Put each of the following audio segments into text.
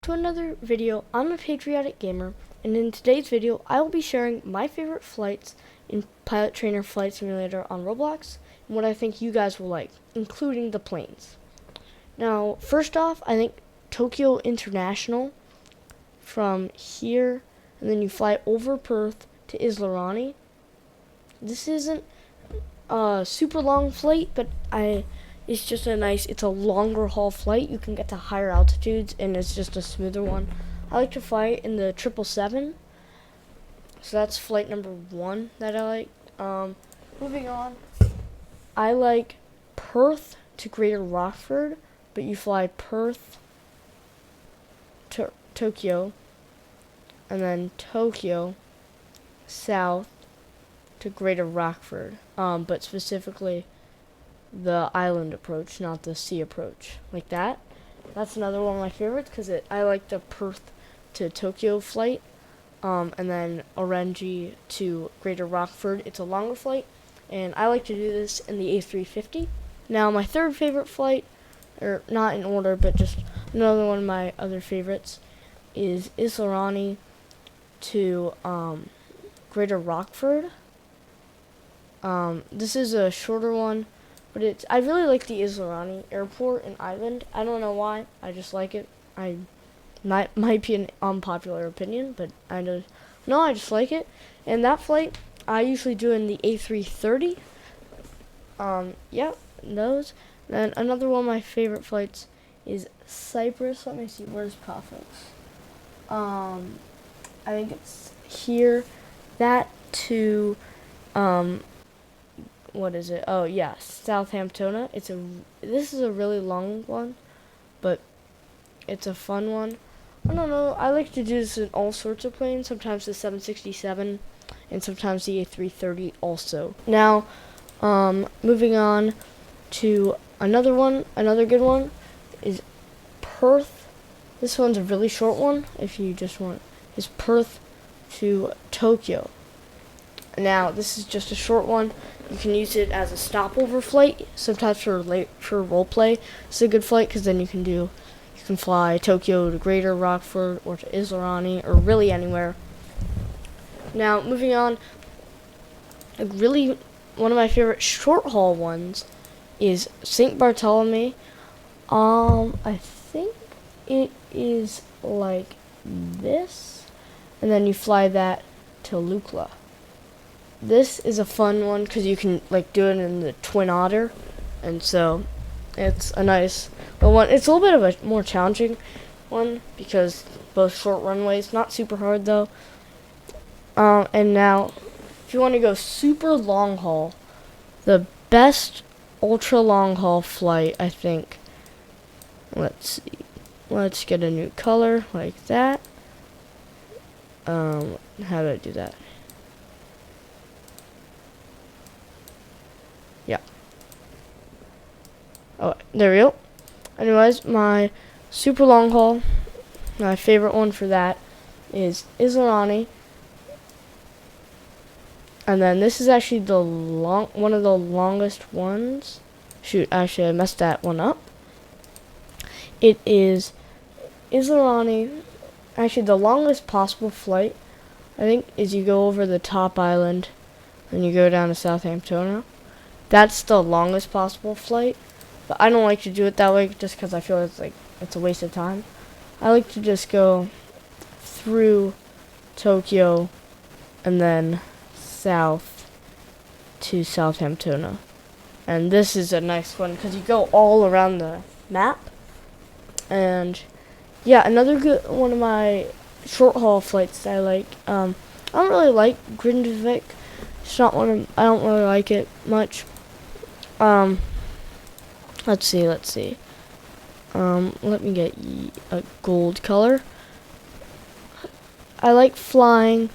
To another video. I'm a patriotic gamer, and in today's video I will be sharing my favorite flights in Pilot Trainer Flight Simulator on Roblox and what I think you guys will like, including the planes. Now, first off, I think Tokyo International from here, and then you fly over Perth to Islarani. This isn't a super long flight, but it's just it's a longer haul flight. You can get to higher altitudes, and it's just a smoother one. I like to fly in the 777, so that's flight number 1 that I like. Moving on, I like Perth to Greater Rockford, but you fly Perth to Tokyo, and then Tokyo south to Greater Rockford, but specifically the island approach, not the sea approach, like that. That's another one of my favorites because I like the Perth to Tokyo flight, and then Orangi to Greater Rockford. It's a longer flight, and I like to do this in the A350. Now, my third favorite flight, or not in order, but just another one of my other favorites, is Islarani to Greater Rockford. This is a shorter one, but I really like the Islarani airport and island. I don't know why. I just like it. Might be an unpopular opinion, but I just like it. And that flight I usually do in the A330. Those. Then another one of my favorite flights is Cyprus. Let me see. Where's Profits? I think it's here. That to what is it? Oh yeah, Southampton. This is a really long one, but it's a fun one. I don't know. I like to do this in all sorts of planes. Sometimes the 767, and sometimes the A330 also. Now, moving on to another one. Another good one is Perth. This one's a really short one. If you just want, is Perth to Tokyo. Now, this is just a short one. You can use it as a stopover flight, sometimes for role play. It's a good flight because then you can fly Tokyo to Greater Rockford or to Islarani or really anywhere. Now, moving on, one of my favorite short haul ones is St. Bartholomew. I think it is like this, and then you fly that to Lukla. This is a fun one because you can do it in the Twin Otter, and so it's a nice one. It's a little bit of a more challenging one because both short runways, not super hard though. And now, if you want to go super long haul, the best ultra long haul flight, I think. Let's see. Let's get a new color like that. How do I do that? Yeah. Oh, there we go. Anyways, my super long haul, my favorite one for that is Islarani. And then this is actually one of the longest ones. Shoot, actually I messed that one up. It is Islarani. Actually, the longest possible flight, I think, is you go over the top island and you go down to Southampton. That's the longest possible flight, but I don't like to do it that way just because I feel it's a waste of time. I like to just go through Tokyo and then south to Southampton. And this is a nice one because you go all around the map. And yeah, another good one of my short haul flights that I like. I don't really like Grindavik. It's not I don't really like it much. Let's see. Let me get a gold color. I like flying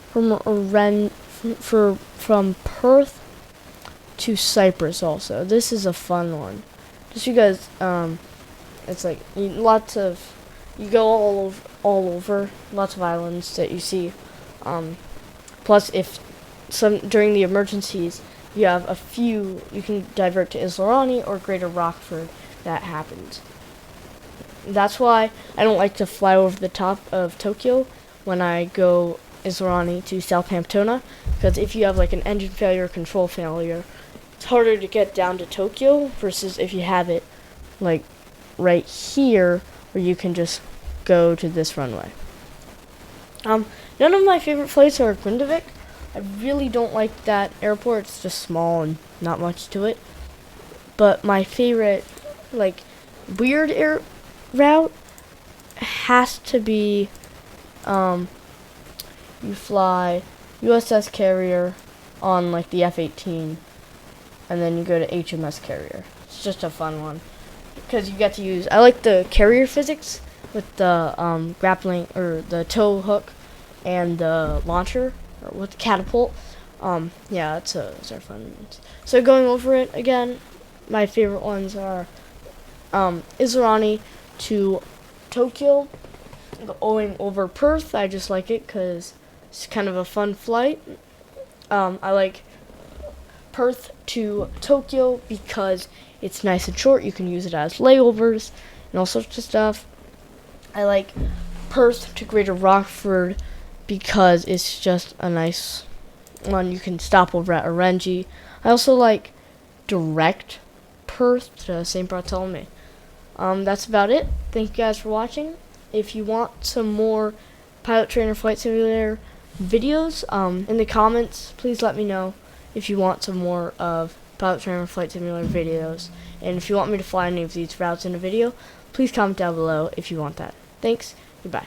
from Perth to Cyprus also. This is a fun one. Just because it's you go all over lots of islands that you see. Plus, if during the emergencies you have a few, you can divert to Islarani or Greater Rockford. That happens. That's why I don't like to fly over the top of Tokyo when I go Iserani to Southampton, because if you have like an engine failure or control failure, it's harder to get down to Tokyo versus if you have it like right here where you can just go to this runway. None of my favorite flights are Grindavik. I really don't like that airport. It's just small and not much to it. But my favorite, like, weird air route has to be, you fly USS Carrier on, like, the F-18, and then you go to HMS Carrier. It's just a fun one, because you get to use, I like the carrier physics with the, grappling, or the tow hook, and the launcher, or with the catapult. Yeah, those are fun ones. So going over it again, my favorite ones are Iserani to Tokyo, going over Perth. I just like it because it's kind of a fun flight. I like Perth to Tokyo because it's nice and short. You can use it as layovers and all sorts of stuff. I like Perth to Greater Rockford because it's just a nice one. You can stop over at Orenji. I also like direct Perth to St. Bartholomew. That's about it. Thank you guys for watching. If you want some more Pilot Trainer Flight Simulator videos, in the comments, please let me know if you want some more of Pilot Trainer Flight Simulator videos. And if you want me to fly any of these routes in a video, please comment down below if you want that. Thanks. Goodbye.